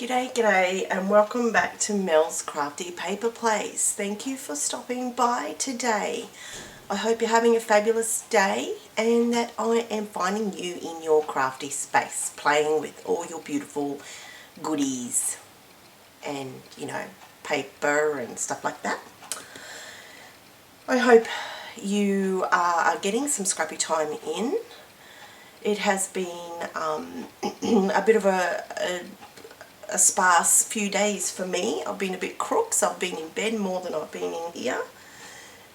G'day and welcome back to Mel's Crafty Paper Plays. Thank you for stopping by today. I hope you're having a fabulous day and that I am finding you in your crafty space, playing with all your beautiful goodies and, paper and stuff like that. I hope you are getting some scrappy time in. It has been a bit of a sparse few days for me. I've been a bit crook, so I've been in bed more than I've been in here.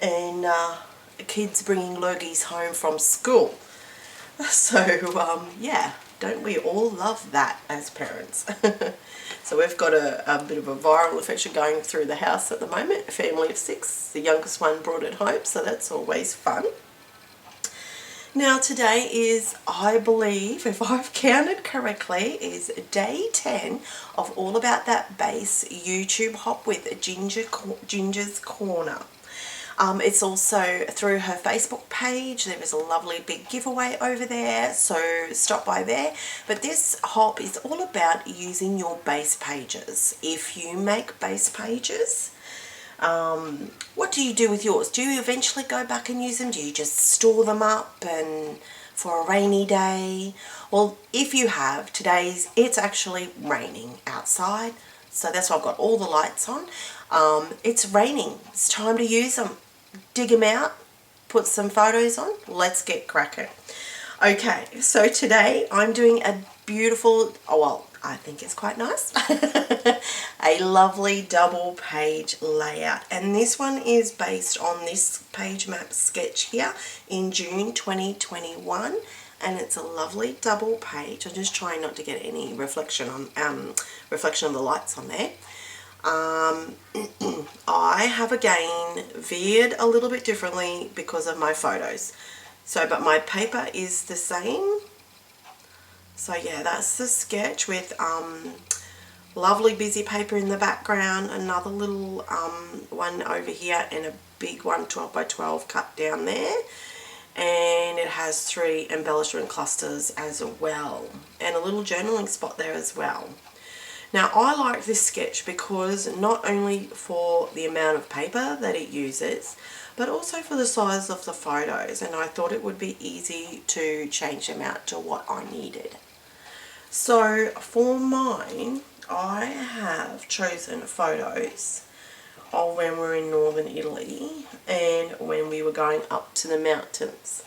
And the kids bringing lurgies home from school. So, yeah, don't we all love that as parents? So we've got a bit of a viral infection going through the house at the moment. A family of 6. The youngest one brought it home, so that's always fun. Now today is, I believe, if I've counted correctly, is day 10 of All About That Base YouTube Hop with Ginger's Corner. It's also through her Facebook page. There is a lovely big giveaway over there, so stop by there. But this hop is all about using your base pages. If you make base pages, what do you do with yours? Do you eventually go back and use them? Do you just store them up and for a rainy day? Well, if you have, it's actually raining outside, so that's why I've got all the lights on. It's raining. It's time to use them. Dig them out, put some photos on. Let's get cracking. Okay, so today I'm doing a beautiful, I think it's quite nice, a lovely double page layout, and this one is based on this page map sketch here in June 2021, and it's a lovely double page. I'm just trying not to get any reflection of the lights on there. I have again veered a little bit differently because of my photos, but my paper is the same. So yeah, that's the sketch with lovely busy paper in the background, another little one over here, and a big one 12 by 12 cut down there, and it has 3 embellishment clusters as well, and a little journaling spot there as well. Now I like this sketch because not only for the amount of paper that it uses, but also for the size of the photos, and I thought it would be easy to change them out to what I needed. So for mine, I have chosen photos of when we were in northern Italy and when we were going up to the mountains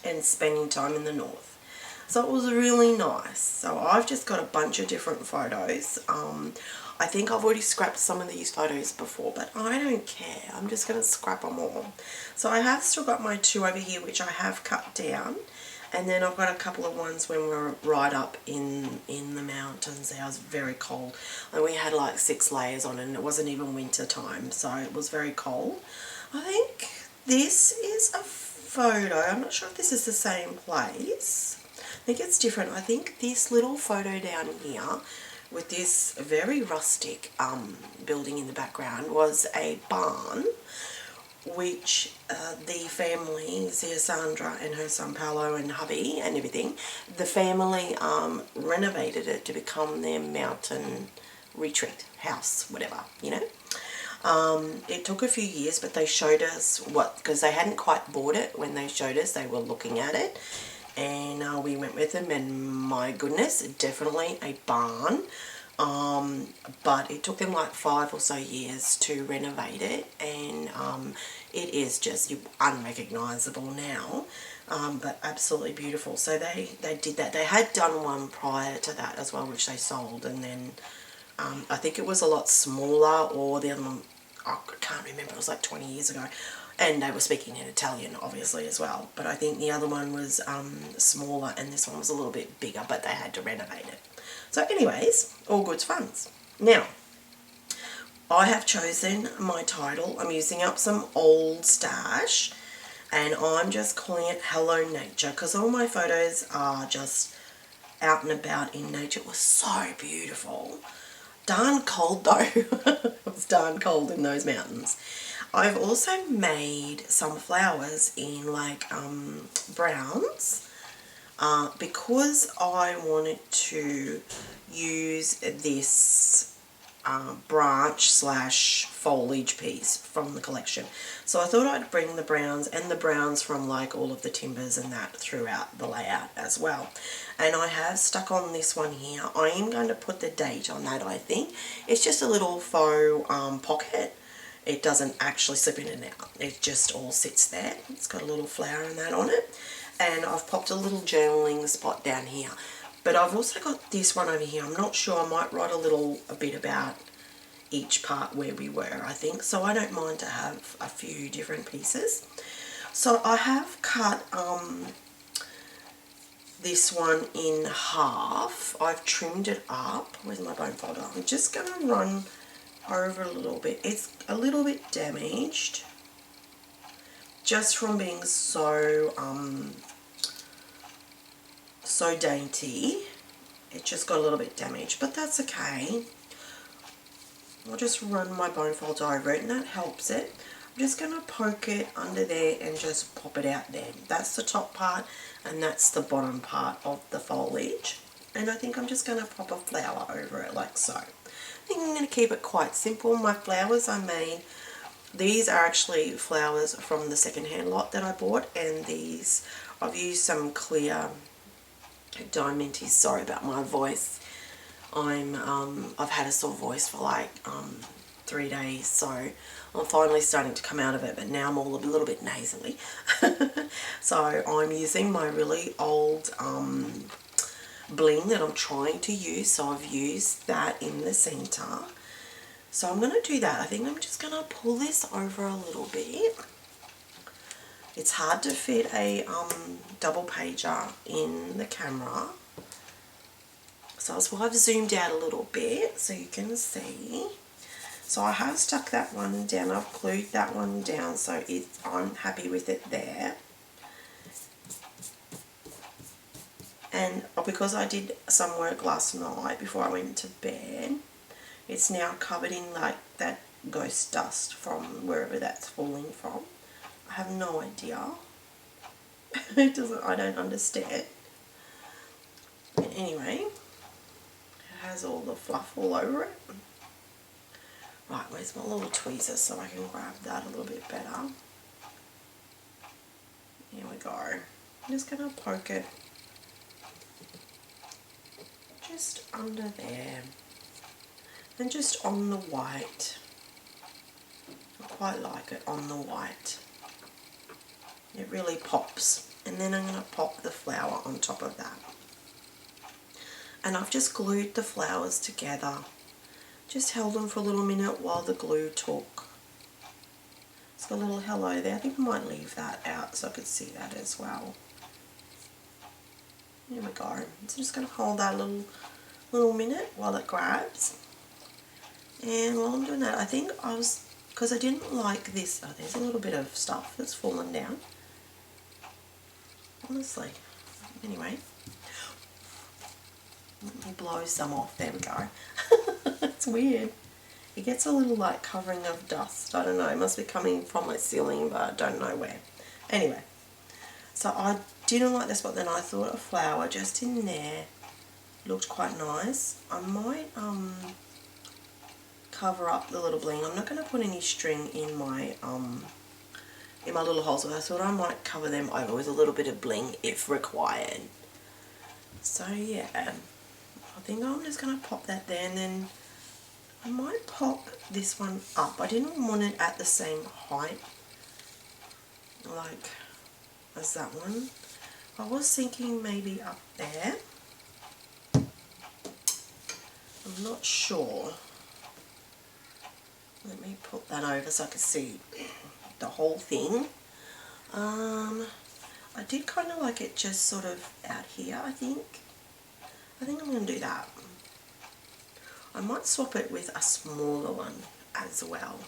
and spending time in the north. So it was really nice. So I've just got a bunch of different photos. I think I've already scrapped some of these photos before, but I don't care. I'm just going to scrap them all. So I have still got my 2 over here, which I have cut down. And then I've got a couple of ones when we were right up in the mountains there. It was very cold. And we had like 6 layers on, and it wasn't even winter time, so it was very cold. I think this is a photo. I'm not sure if this is the same place. I think it's different. I think this little photo down here with this very rustic building in the background was a barn, which the family, Zia Sandra and her son Paolo and hubby and everything, the family renovated it to become their mountain retreat house, whatever, It took a few years, but they showed us because they hadn't quite bought it when they showed us. They were looking at it, and we went with them, and my goodness, definitely a barn. But it took them like 5 or so years to renovate it, and it is just unrecognisable now, but absolutely beautiful. So they did that. They had done one prior to that as well, which they sold, and then I think it was a lot smaller, or the other one, I can't remember, it was like 20 years ago, and they were speaking in Italian obviously as well, but I think the other one was smaller and this one was a little bit bigger, but they had to renovate it. So anyways, all goods funds. Now, I have chosen my title. I'm using up some old stash, and I'm just calling it Hello Nature, because all my photos are just out and about in nature. It was so beautiful. Darn cold though. It was darn cold in those mountains. I've also made some flowers in like browns. Because I wanted to use this branch slash foliage piece from the collection. So I thought I'd bring the browns and the browns from like all of the timbers and that throughout the layout as well. And I have stuck on this one here. I am going to put the date on that, I think. It's just a little faux pocket. It doesn't actually slip in and out. It just all sits there. It's got a little flower and that on it. And I've popped a little journaling spot down here. But I've also got this one over here. I'm not sure. I might write a bit about each part where we were, I think. So I don't mind to have a few different pieces. So I have cut this one in half. I've trimmed it up. Where's my bone folder? I'm just going to run over a little bit. It's a little bit damaged just from being so so dainty. It just got a little bit damaged, but that's okay. I'll just run my bone folder over it and that helps it. I'm just going to poke it under there and just pop it out there. That's the top part and that's the bottom part of the foliage. And I think I'm just going to pop a flower over it like so. I think I'm going to keep it quite simple. My flowers I made, these are actually flowers from the secondhand lot that I bought, and these, I've used some clear Diamantes. Sorry about my voice. I've had a sore voice for like 3 days, so I'm finally starting to come out of it, but now I'm all a little bit nasally. So I'm using my really old bling that I'm trying to use, so I've used that in the center. So I'm going to do that. I think I'm just going to pull this over a little bit. It's hard to fit a double pager in the camera, so that's why I've zoomed out a little bit so you can see. So I have stuck that one down, I've glued that one down, so I'm happy with it there. And because I did some work last night before I went to bed, it's now covered in like that ghost dust from wherever that's falling from. I have no idea. I don't understand. But anyway, it has all the fluff all over it. Right, where's my little tweezer so I can grab that a little bit better. Here we go. I'm just going to poke it just under there and just on the white. I quite like it on the white. It really pops. And then I'm going to pop the flower on top of that. And I've just glued the flowers together. Just held them for a little minute while the glue took. It's got a little hello there. I think I might leave that out so I could see that as well. Here we go. So I'm just going to hold that a little minute while it grabs. And while I'm doing that, I think because I didn't like this, oh, there's a little bit of stuff that's fallen down. Honestly. Anyway. Let me blow some off. There we go. It's weird. It gets a little like covering of dust. I don't know. It must be coming from my ceiling, but I don't know where. Anyway. So I didn't like this, but then I thought a flower just in there looked quite nice. I might cover up the little bling. I'm not going to put any string in my little holes, but I thought I might cover them over with a little bit of bling if required. So yeah, I think I'm just going to pop that there, and then I might pop this one up. I didn't want it at the same height like as that one. I was thinking maybe up there. I'm not sure. Let me put that over so I can see the whole thing. I did kind of like it just sort of out here, I think. I think I'm going to do that. I might swap it with a smaller one as well.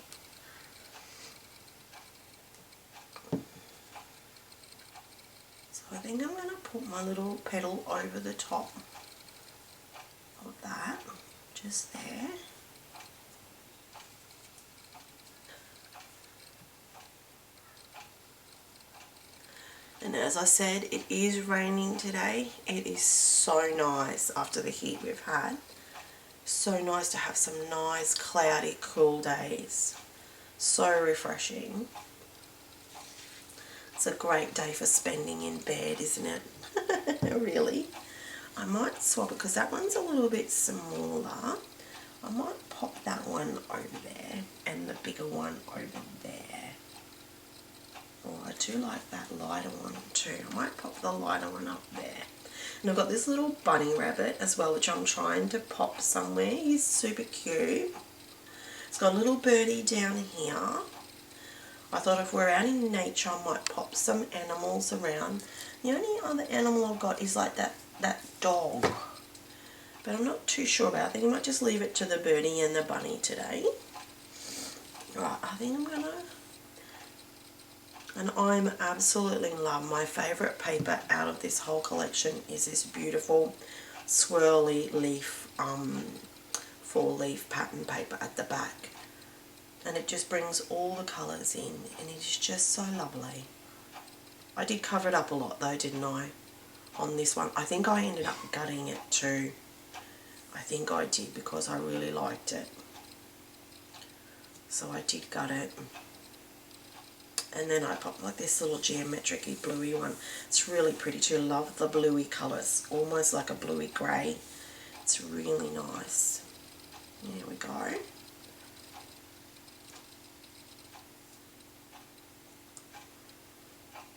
So I think I'm going to put my little petal over the top of that, just there. And as I said, it is raining today. It is so nice after the heat we've had. So nice to have some nice cloudy, cool days. So refreshing. It's a great day for spending in bed, isn't it? Really. I might swap it because that one's a little bit smaller. I might pop that one over there and the bigger one over there. Oh, I do like that lighter one too. I might pop the lighter one up there. And I've got this little bunny rabbit as well, which I'm trying to pop somewhere. He's super cute. It's got a little birdie down here. I thought if we're out in nature, I might pop some animals around. The only other animal I've got is like that dog. But I'm not too sure about it. I think I might just leave it to the birdie and the bunny today. Right, I think I'm going to... And I'm absolutely in love. My favourite paper out of this whole collection is this beautiful swirly leaf, 4-leaf pattern paper at the back. And it just brings all the colours in, and it's just so lovely. I did cover it up a lot though, didn't I, on this one? I think I ended up gutting it too. I think I did because I really liked it. So I did gut it. And then I popped like this little geometric-y bluey one. It's really pretty too. Love the bluey colours. Almost like a bluey grey. It's really nice. There we go.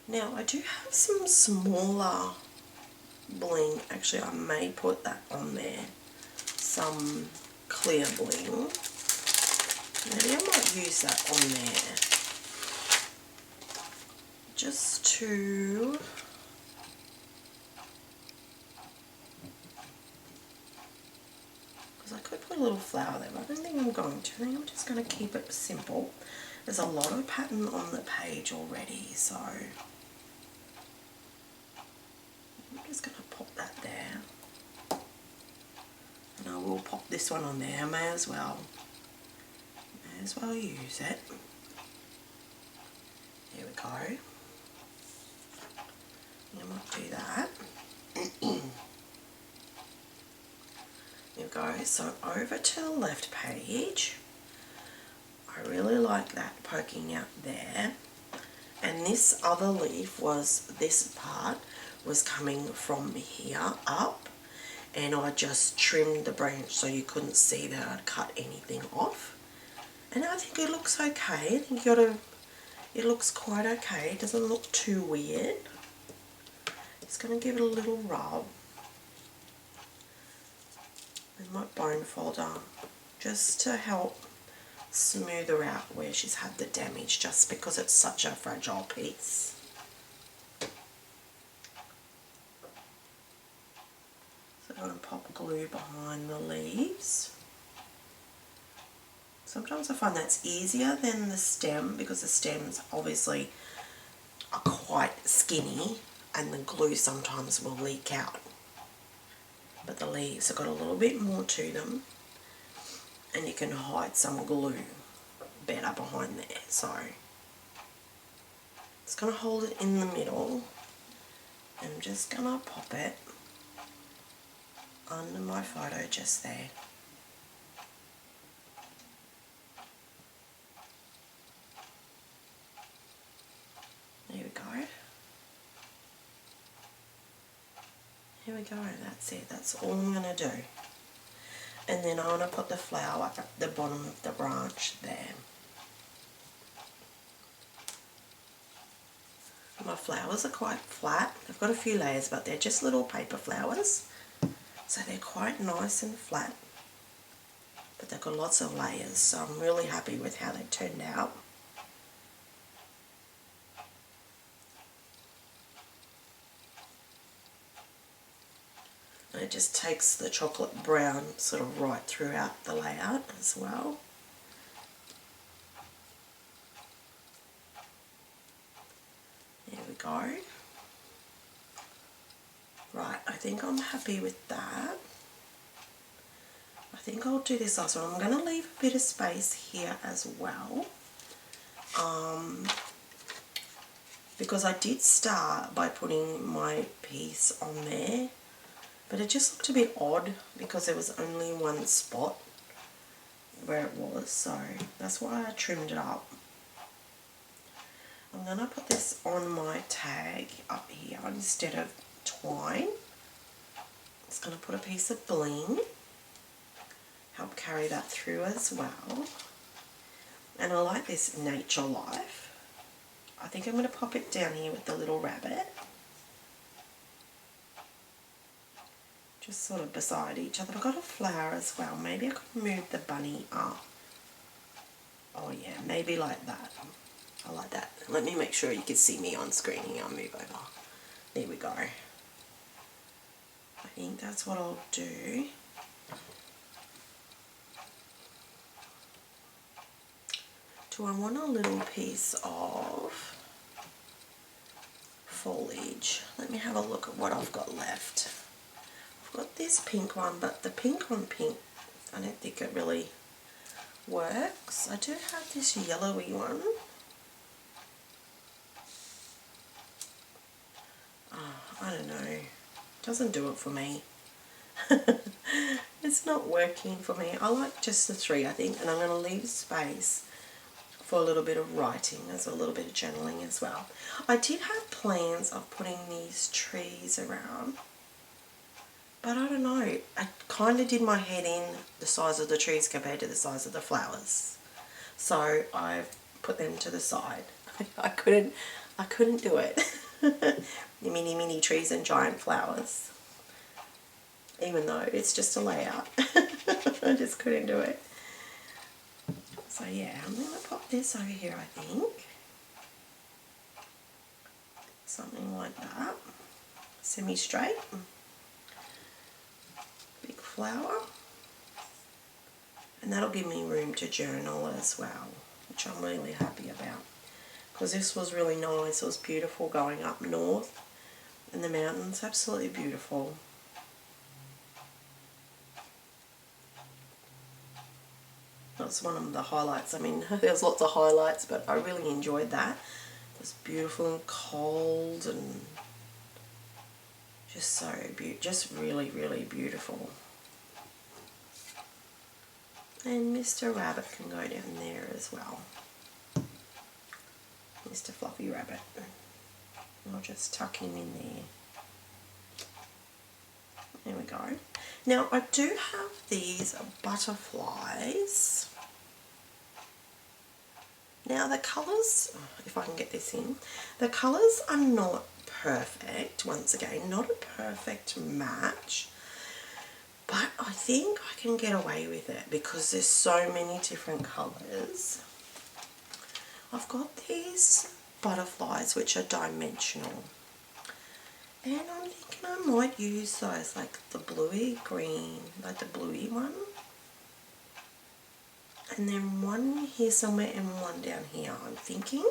Now I do have some smaller bling. Actually, I may put that on there. Some clear bling. Maybe I might use that on there. Just to because I could put a little flower there, but I don't think I'm going to. I think I'm just going to keep it simple. There's a lot of pattern on the page already, so I'm just going to pop that there. And I will pop this one on there. I may as well use it. There we go. I might do that. There we go. So over to the left page. I really like that poking out there. And this other leaf was, this part was coming from here up. And I just trimmed the branch so you couldn't see that I'd cut anything off. And I think it looks okay. I think it looks quite okay. It doesn't look too weird. Just going to give it a little rub with my bone folder just to help smooth her out where she's had the damage, just because it's such a fragile piece. So I'm going to pop glue behind the leaves. Sometimes I find that's easier than the stem because the stems obviously are quite skinny and the glue sometimes will leak out. But the leaves have got a little bit more to them and you can hide some glue better behind there. So it's going to hold it in the middle and I'm just going to pop it under my photo just there. There we go. Here we go, that's it. That's all I'm going to do. And then I want to put the flower at the bottom of the branch there. My flowers are quite flat. I've got a few layers, but they're just little paper flowers. So they're quite nice and flat. But they've got lots of layers, so I'm really happy with how they turned out. And it just takes the chocolate brown sort of right throughout the layout as well. There we go. Right, I think I'm happy with that. I think I'll do this last one. I'm going to leave a bit of space here as well. because I did start by putting my piece on there, but it just looked a bit odd because there was only one spot where it was, so that's why I trimmed it up. I'm going to put this on my tag up here instead of twine. It's going to put a piece of bling, help carry that through as well. And I like this Nature Life. I think I'm going to pop it down here with the little rabbit. Just sort of beside each other. I've got a flower as well. Maybe I could move the bunny up. Oh yeah, maybe like that. I like that. Let me make sure you can see me on screen here. I'll move over. There we go. I think that's what I'll do. Do I want a little piece of foliage? Let me have a look at what I've got left. I've got this pink one, but the pink on pink, I don't think it really works. I do have this yellowy one. I don't know, doesn't do it for me. It's not working for me. I like just the three, I think, and I'm going to leave space for a little bit of writing, as a little bit of journaling as well. I did have plans of putting these trees around, but I don't know, I kind of did my head in the size of the trees compared to the size of the flowers, so I've put them to the side. I couldn't do it. Mini trees and giant flowers, even though it's just a layout. I just couldn't do it. So yeah, I'm going to pop this over here, I think. Something like that. Semi-straight. Big flower. And that'll give me room to journal as well, which I'm really happy about. Because this was really nice. It was beautiful going up north in the mountains. Absolutely beautiful. That's one of the highlights. I mean, there's lots of highlights, but I really enjoyed that. It was beautiful and cold and just so beautiful. Just really, really beautiful. And Mr. Rabbit can go down there as well. Mr. Fluffy Rabbit. I'll just tuck him in there. There we go. Now I do have these butterflies. Now the colours, if I can get this in, the colours are not perfect, once again, not a perfect match, but I think I can get away with it because there's so many different colours. I've got these butterflies which are dimensional, and I'm thinking I might use those, like the bluey green, like the bluey one, and then one here somewhere and one down here. I'm thinking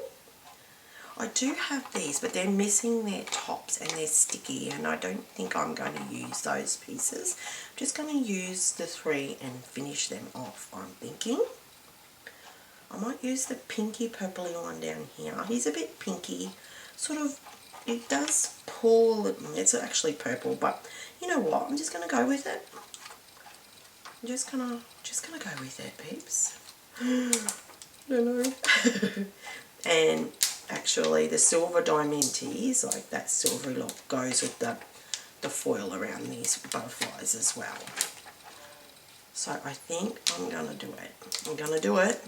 I do have these, but they're missing their tops and they're sticky, and I don't think I'm going to use those pieces. I'm just going to use the three and finish them off, I'm thinking. I might use the pinky purpley one down here. He's a bit pinky, sort of, it does pull, it's actually purple, but you know what, I'm just going to go with it. I'm just gonna go with it, peeps. I don't know. And actually the silver diamantes, like that silvery look, goes with the foil around these butterflies as well. So I think I'm going to do it. I'm going to do it.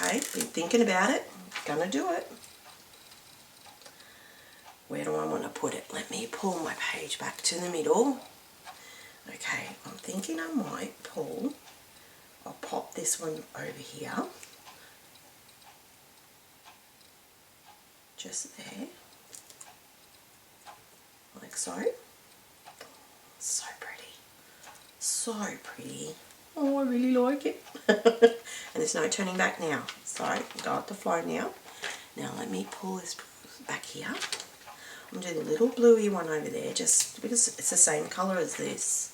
Okay, been thinking about it. Gonna do it. Where do I want to put it? Let me pull my page back to the middle. Okay, I'm thinking I might pull, I'll pop this one over here. Just there. Like so. So pretty. So pretty. Oh, I really like it. And there's no turning back now. So, go with the flow now. Now let me pull this back here. I'm doing a little bluey one over there, just because it's the same colour as this.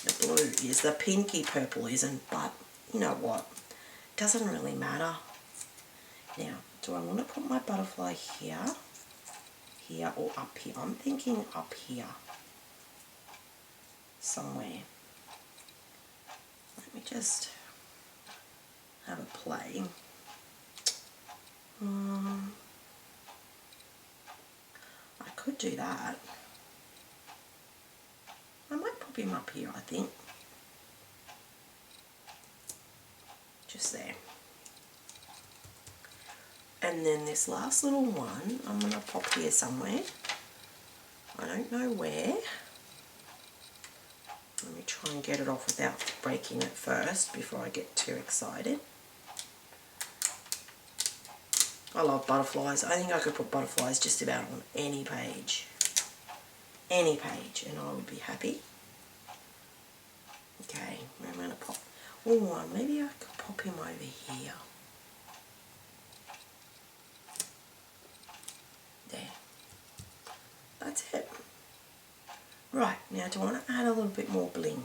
The blue is, the pinky purple isn't, but you know what? It doesn't really matter. Now, do I want to put my butterfly here, here or up here? I'm thinking up here somewhere. Let me just have a play. I could do that. I might pop him up here, I think. Just there. And then this last little one, I'm going to pop here somewhere. I don't know where. Let me try and get it off without breaking it first before I get too excited. I love butterflies. I think I could put butterflies just about on any page. Any page, and I would be happy. Okay, I'm going to pop... Oh, maybe I could pop him over here. There. That's it. Right, now do I want to add a little bit more bling?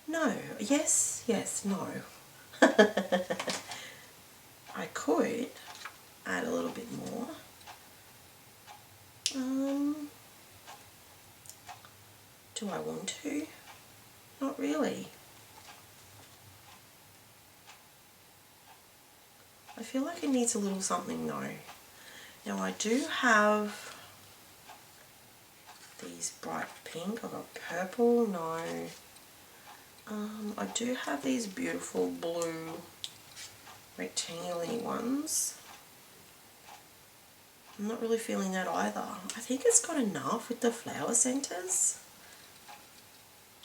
No. Yes, yes, no. I could add a little bit more. Do I want to? Not really. I feel like it needs a little something though. Now I do have these bright pink. I've got purple, no. I do have these beautiful blue rectangular ones. I'm not really feeling that either. I think it's got enough with the flower centers.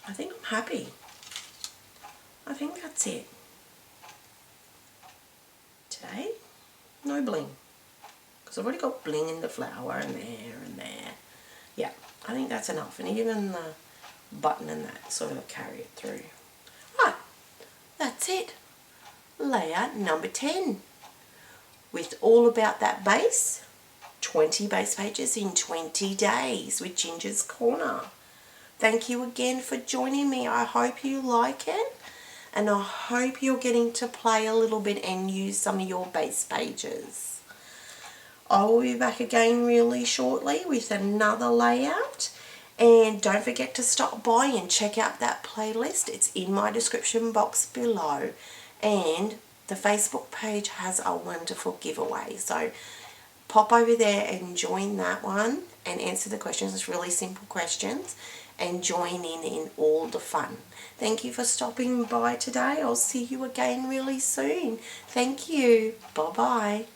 I think I'm happy. I think that's it. Today, no bling. Because I've already got bling in the flower and there and there. Yeah, I think that's enough. And even the button and that sort of carry it through. Right, that's it. Layout number 10. With all about that base. 20 base pages in 20 days with Ginger's Corner. Thank you again for joining me. I hope you like it, and I hope you're getting to play a little bit and use some of your base pages. I will be back again really shortly with another layout, and don't forget to stop by and check out that playlist. It's in my description box below, and the Facebook page has a wonderful giveaway, so pop over there and join that one and answer the questions. It's really simple questions, and join in all the fun. Thank you for stopping by today. I'll see you again really soon. Thank you. Bye-bye.